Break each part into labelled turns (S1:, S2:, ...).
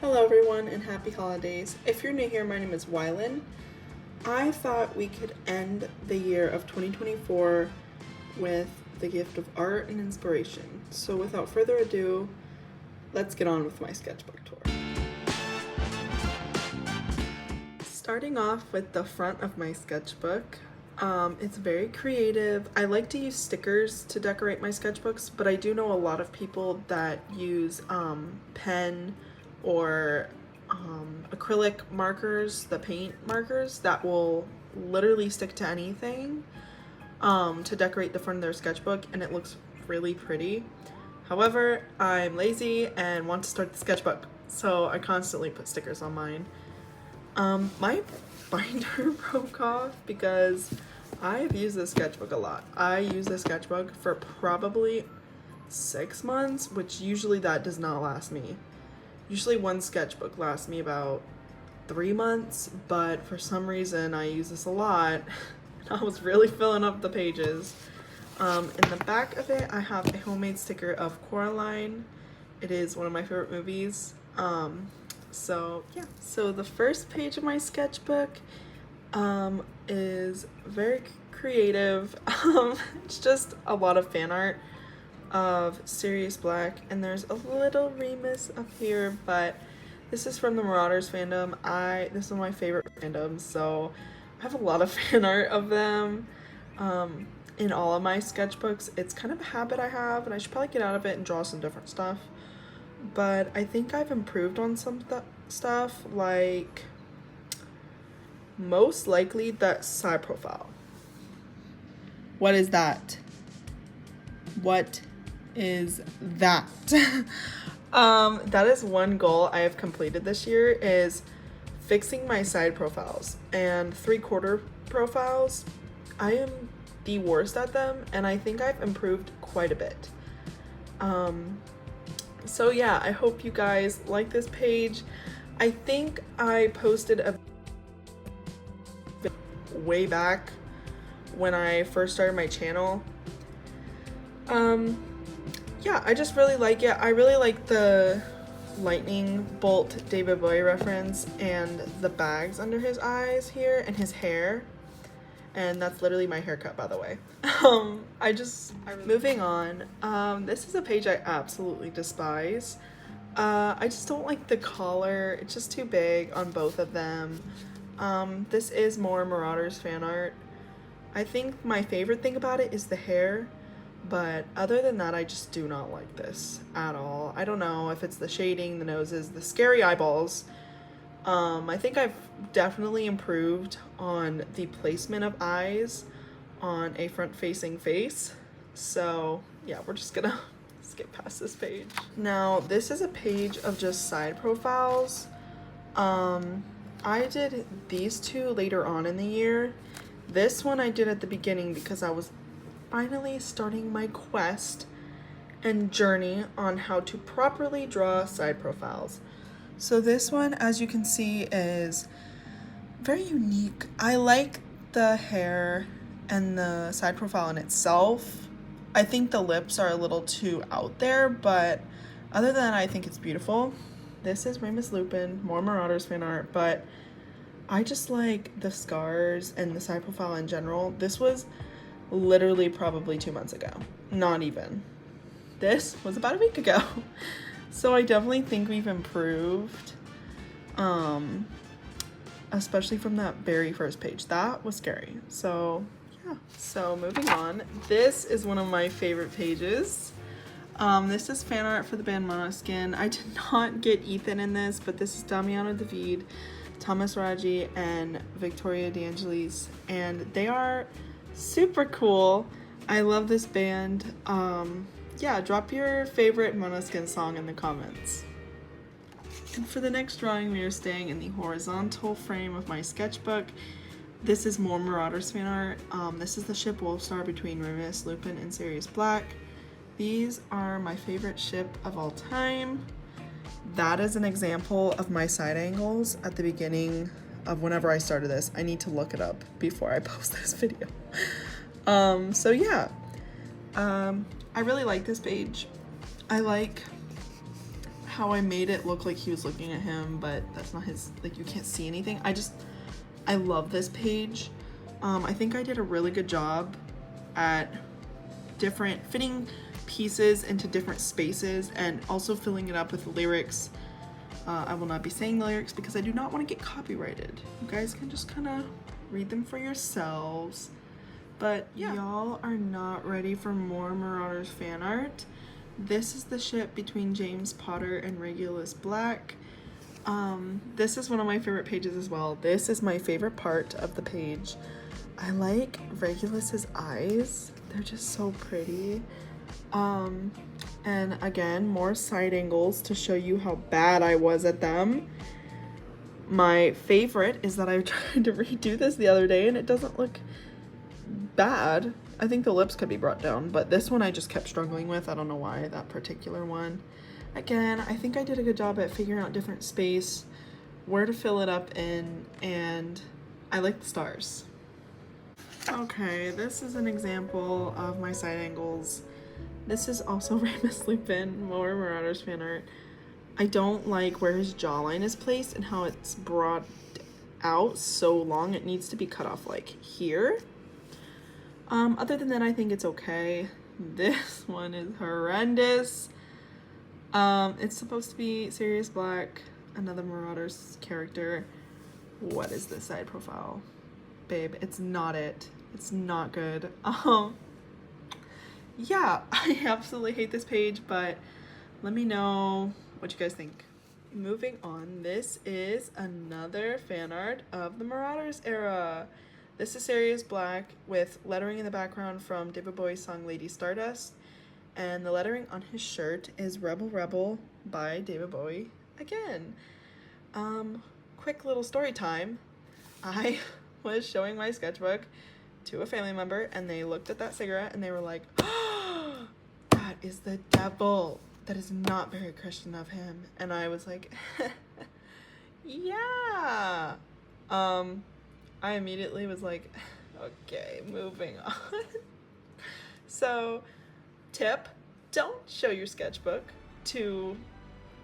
S1: Hello everyone and happy holidays. If you're new here, my name is Wylan. I thought we could end the year of 2024 with the gift of art and inspiration. So without further ado, let's get on with my sketchbook tour. Starting off with the front of my sketchbook, it's very creative. I like to use stickers to decorate my sketchbooks, but I do know a lot of people that use pen or acrylic markers, the paint markers that will literally stick to anything to decorate the front of their sketchbook, and it looks really pretty. However, I'm lazy and want to start the sketchbook, so I constantly put stickers on mine. My binder broke off because I've used this sketchbook a lot. I use this sketchbook for probably 6 months, which usually that does not last me. Usually one sketchbook lasts me about 3 months, but for some reason I use this a lot. I was really filling up the pages. In the back of it, I have a homemade sticker of Coraline. It is one of my favorite movies. So yeah. So the first page of my sketchbook is very creative. It's just a lot of fan art of Sirius Black, and there's a little Remus up here, but this is from the Marauders fandom. This is one of my favorite fandoms, so I have a lot of fan art of them in all of my sketchbooks. It's kind of a habit I have, and I should probably get out of it and draw some different stuff, but I think I've improved on some stuff, like most likely that side profile. What is that? What is that? That is one goal I have completed this year, is fixing my side profiles and 3/4 profiles. I am the worst at them, and I think I've improved quite a bit. So yeah, I hope you guys like this page. I think I posted a way back when I first started my channel. Yeah, I just really like it. I really like the lightning bolt David Bowie reference and the bags under his eyes here and his hair. And that's literally my haircut, by the way. Moving on. This is a page I absolutely despise. I just don't like the collar. It's just too big on both of them. This is more Marauders fan art. I think my favorite thing about it is the hair. But other than that, I just do not like this at all. I don't know if it's the shading, the noses, the scary eyeballs. I think I've definitely improved on the placement of eyes on a front-facing face. So yeah, we're just gonna skip past this page. Now, this is a page of just side profiles. I did these two later on in the year. This one I did at the beginning because I was finally starting my quest and journey on how to properly draw side profiles. So this one, as you can see, is very unique. I like the hair and the side profile in itself. I think the lips are a little too out there, but other than that, I think it's beautiful. This is Remus Lupin, more Marauders fan art, but I just like the scars and the side profile in general. This was literally probably 2 months ago. Not even. This was about a week ago. So I definitely think we've improved. Especially from that very first page. That was scary. So yeah. So moving on. This is one of my favorite pages. This is fan art for the band Måneskin. I did not get Ethan in this, but this is Damiano David, Thomas Raji, and Victoria DeAngelis, and they are super cool. I love this band. Yeah, drop your favorite Måneskin song in the comments. And for the next drawing, we are staying in the horizontal frame of my sketchbook. This is more Marauders fan art. This is the ship Wolfstar between Remus Lupin and Sirius Black. These are my favorite ship of all time. That is an example of my side angles at the beginning of whenever I started this. I need to look it up before I post this video. So yeah, I really like this page. I like how I made it look like he was looking at him, but that's not his, like you can't see anything. I love this page. I think I did a really good job at fitting pieces into different spaces and also filling it up with lyrics. I will not be saying the lyrics because I do not want to get copyrighted. You guys can just kind of read them for yourselves. But yeah, y'all are not ready for more Marauders fan art. This is the ship between James Potter and Regulus Black. This is one of my favorite pages as well. This is my favorite part of the page. I like Regulus's eyes. They're just so pretty. And again, more side angles to show you how bad I was at them. My favorite is that I tried to redo this the other day and it doesn't look bad. I think the lips could be brought down, but this one I just kept struggling with. I don't know why, that particular one. Again, I think I did a good job at figuring out different space, where to fill it up in, and I like the stars. Okay, this is an example of my side angles. This is also Remus Lupin, more Marauders fan art. I don't like where his jawline is placed and how it's brought out so long. It needs to be cut off like here. Other than that, I think it's okay. This one is horrendous. It's supposed to be Sirius Black, another Marauders character. What is this side profile? Babe, it's not it. It's not good. Yeah, I absolutely hate this page, but let me know what you guys think. Moving on, this is another fan art of the Marauders era. This is Sirius Black with lettering in the background from David Bowie's song Lady Stardust, and the lettering on his shirt is Rebel Rebel by David Bowie again. Quick little story time. I was showing my sketchbook to a family member and they looked at that cigarette and they were like, oh, that is the devil. That is not very Christian of him. And I was like, yeah. I immediately was like, okay, moving on. So, tip, don't show your sketchbook to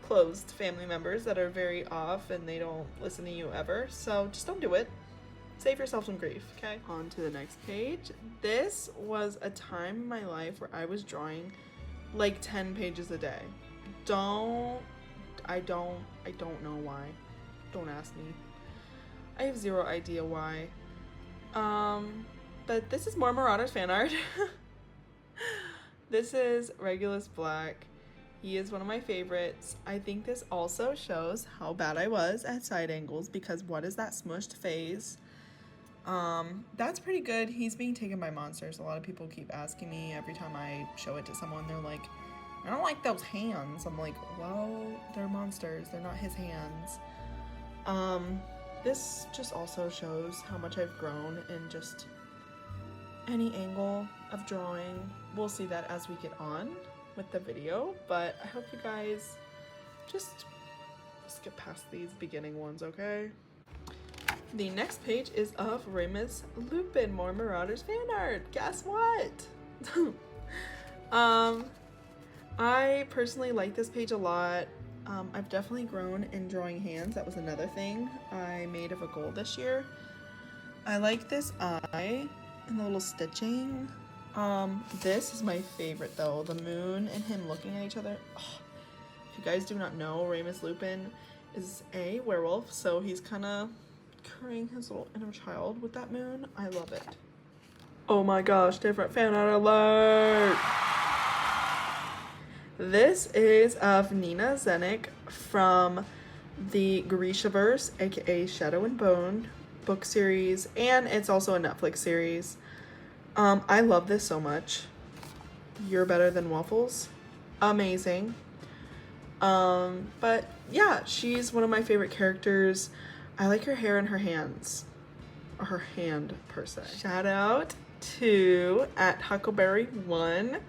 S1: closed family members that are very off and they don't listen to you ever. So just don't do it. Save yourself some grief, okay? On to the next page. This was a time in my life where I was drawing like 10 pages a day. I don't know why. Don't ask me. I have zero idea why. But this is more Marauders fan art. This is Regulus Black. He is one of my favorites. I think this also shows how bad I was at side angles because what is that smushed face? That's pretty good. He's being taken by monsters. A lot of people keep asking me every time I show it to someone. They're like, I don't like those hands. I'm like, well, they're monsters. They're not his hands. This just also shows how much I've grown in just any angle of drawing. We'll see that as we get on with the video, but I hope you guys just skip past these beginning ones, okay? The next page is of Remus Lupin, more Marauders fan art. Guess what? I personally like this page a lot. I've definitely grown in drawing hands. That was another thing I made of a goal this year. I like this eye and the little stitching. This is my favorite though, the moon and him looking at each other. Oh, if you guys do not know, Remus Lupin is a werewolf, so he's kind of carrying his little inner child with that moon. I love it. Oh my gosh, different fan art alert! This is of Nina Zenik from the Grishaverse, aka Shadow and Bone book series, and it's also a Netflix series. I love this so much. You're Better Than Waffles. Amazing. But yeah, she's one of my favorite characters. I like her hair and her hands. Or her hand, per se. Shout out to @Huckleberry1.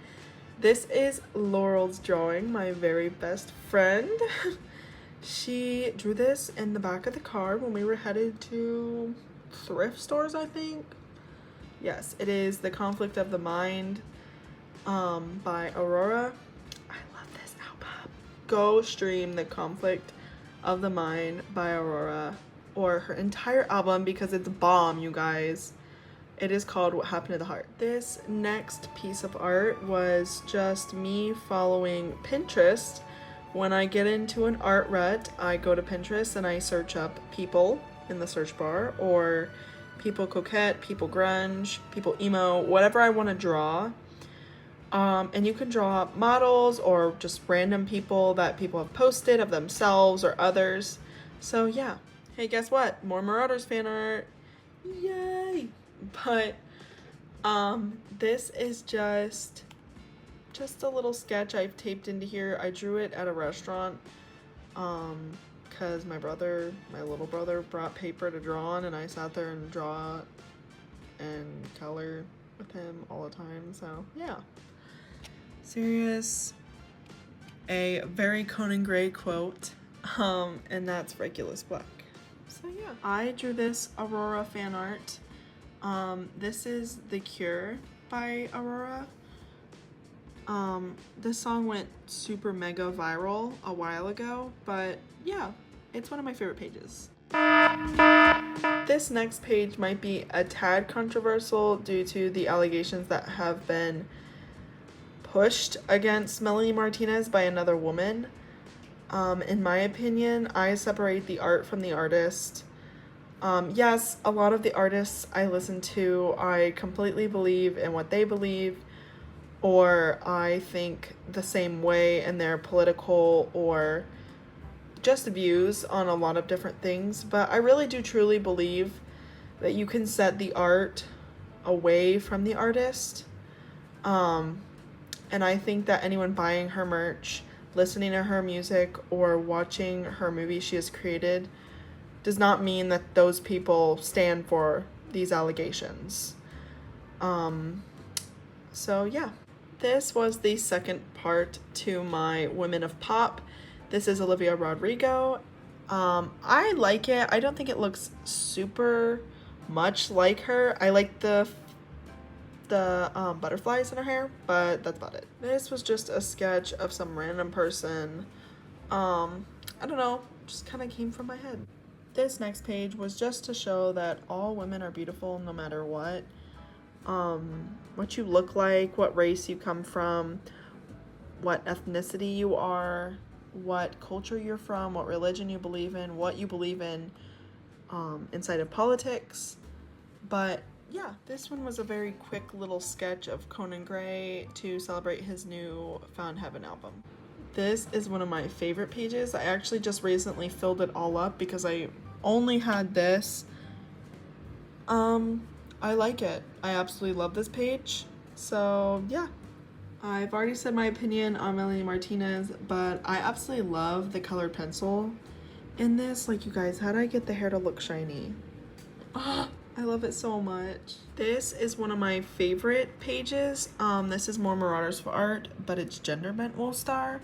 S1: This is Laurel's drawing, my very best friend. She drew this in the back of the car when we were headed to thrift stores, I think. Yes, it is The Conflict of the Mind by Aurora. I love this album. go stream The Conflict of the Mind by Aurora, or her entire album, because it's bomb, you guys. It is called What Happened to the Heart. This next piece of art was just me following Pinterest. When I get into an art rut, I go to Pinterest and I search up people in the search bar, or people coquette, people grunge, people emo, whatever I want to draw. And you can draw models or just random people that people have posted of themselves or others. So yeah. Hey, guess what? More Marauders fan art. Yay! But this is just a little sketch I've taped into here. I drew it at a restaurant because my little brother brought paper to draw on, and I sat there and draw and color with him all the time. So yeah. Serious. A very Conan Gray quote, and that's Regulus Black. So yeah, I drew this Aurora fan art. This is The Cure by Aurora. This song went super mega viral a while ago, but yeah, it's one of my favorite pages. This next page might be a tad controversial due to the allegations that have been pushed against Melanie Martinez by another woman. In my opinion, I separate the art from the artist. Yes, a lot of the artists I listen to, I completely believe in what they believe, or I think the same way in their political or just views on a lot of different things. But I really do truly believe that you can set the art away from the artist. And I think that anyone buying her merch, listening to her music, or watching her movies she has created does not mean that those people stand for these allegations. So yeah. This was the second part to my Women of Pop. This is Olivia Rodrigo. I like it. I don't think it looks super much like her. I like the butterflies in her hair, but that's about it. This was just a sketch of some random person. I don't know, just kind of came from my head. This next page was just to show that all women are beautiful no matter what you look like, what race you come from, what ethnicity you are, what culture you're from, what religion you believe in, what you believe in inside of politics. But yeah, this one was a very quick little sketch of Conan Gray to celebrate his new Found Heaven album. This is one of my favorite pages. I actually just recently filled it all up because I only had this. I like it. I absolutely love this page. So yeah, I've already said my opinion on Melanie Martinez, but I absolutely love the colored pencil in this. Like, you guys, how did I get the hair to look shiny? I love it so much. This is one of my favorite pages. This is more Marauders for Art, but it's Gender Bent Wool Star.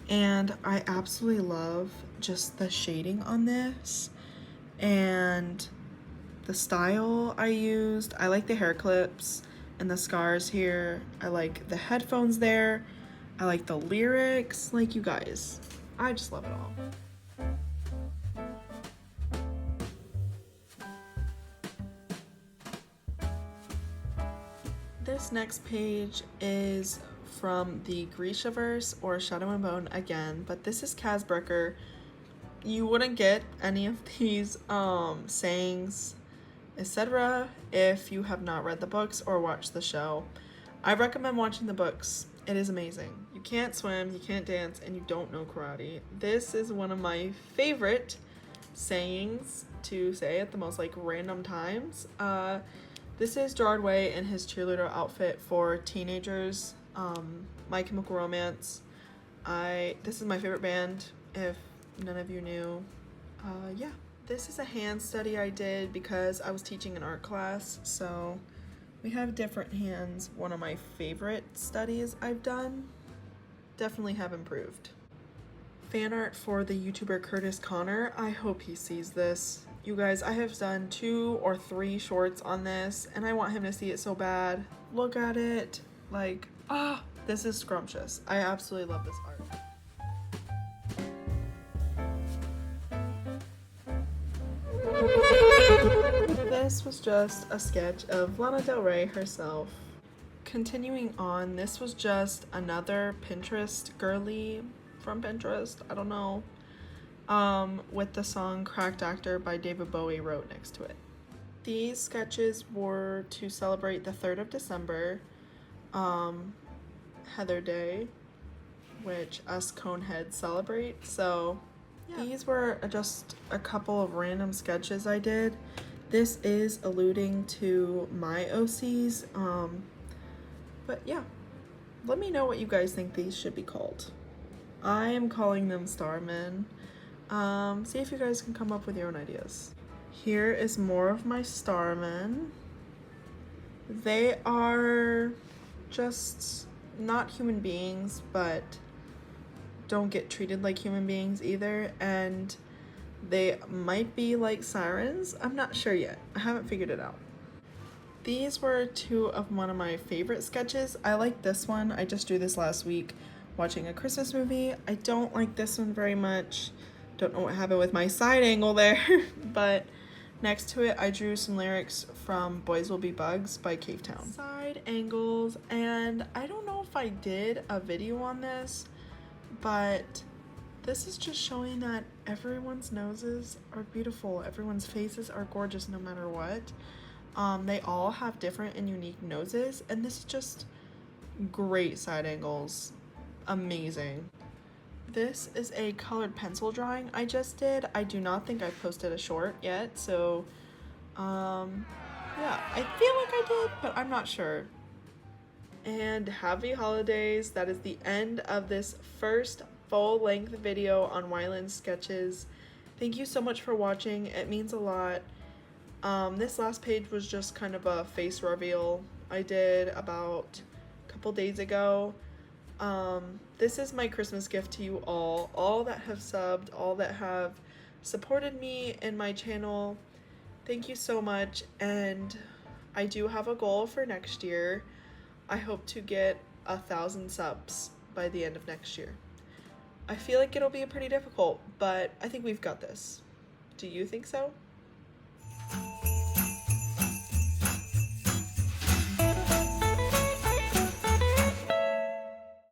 S1: And I absolutely love just the shading on this and the style I used. I like the hair clips and the scars here. I like the headphones there. I like the lyrics. Like, you guys, I just love it all. This next page is from the Grishaverse, or Shadow and Bone again, but this is Kaz Brecker. You wouldn't get any of these sayings, etc. if you have not read the books or watched the show. I recommend watching the books. It is amazing. You can't swim, you can't dance, and you don't know karate. This is one of my favorite sayings to say at the most random times. This is Gerard Way in his cheerleader outfit for teenagers. My Chemical Romance. This is my favorite band, if none of you knew. Yeah. This is a hand study I did because I was teaching an art class, so we have different hands. One of my favorite studies I've done. Definitely have improved. Fan art for the YouTuber Curtis Connor. I hope he sees this. You guys, I have done 2 or 3 shorts on this, and I want him to see it so bad. Look at it. This is scrumptious. I absolutely love this art. This was just a sketch of Lana Del Rey herself. Continuing on, this was just another Pinterest girly from Pinterest, I don't know, with the song Cracked Actor by David Bowie wrote next to it. These sketches were to celebrate the 3rd of December, Heather Day, which us Coneheads celebrate. So yeah. These were just a couple of random sketches I did. This is alluding to my OCs, but yeah, let me know what you guys think these should be called. I am calling them Starmen. See if you guys can come up with your own ideas. Here is more of my Starmen. They are just not human beings, but don't get treated like human beings either, and they might be like sirens. I'm not sure yet. I haven't figured it out. These were two of one of my favorite sketches. I like this one. I just drew this last week watching a Christmas movie. I don't like this one very much. Don't know what happened with my side angle there, but next to it I drew some lyrics from Boys Will Be Bugs by Cavetown. Side angles, and I don't know if I did a video on this, but this is just showing that everyone's noses are beautiful. Everyone's faces are gorgeous no matter what. They all have different and unique noses, and this is just great side angles. Amazing. This is a colored pencil drawing I just did. I do not think I've posted a short yet, so yeah, I feel like I did, but I'm not sure. And happy holidays. That is the end of this first full-length video on Wylan's sketches. Thank you so much for watching. It means a lot. This last page was just kind of a face reveal I did about a couple days ago. This is my Christmas gift to you all that have subbed, all that have supported me in my channel. Thank you so much, and I do have a goal for next year. I hope to get 1,000 subs by the end of next year. I feel like it'll be pretty difficult, but I think we've got this. Do you think so?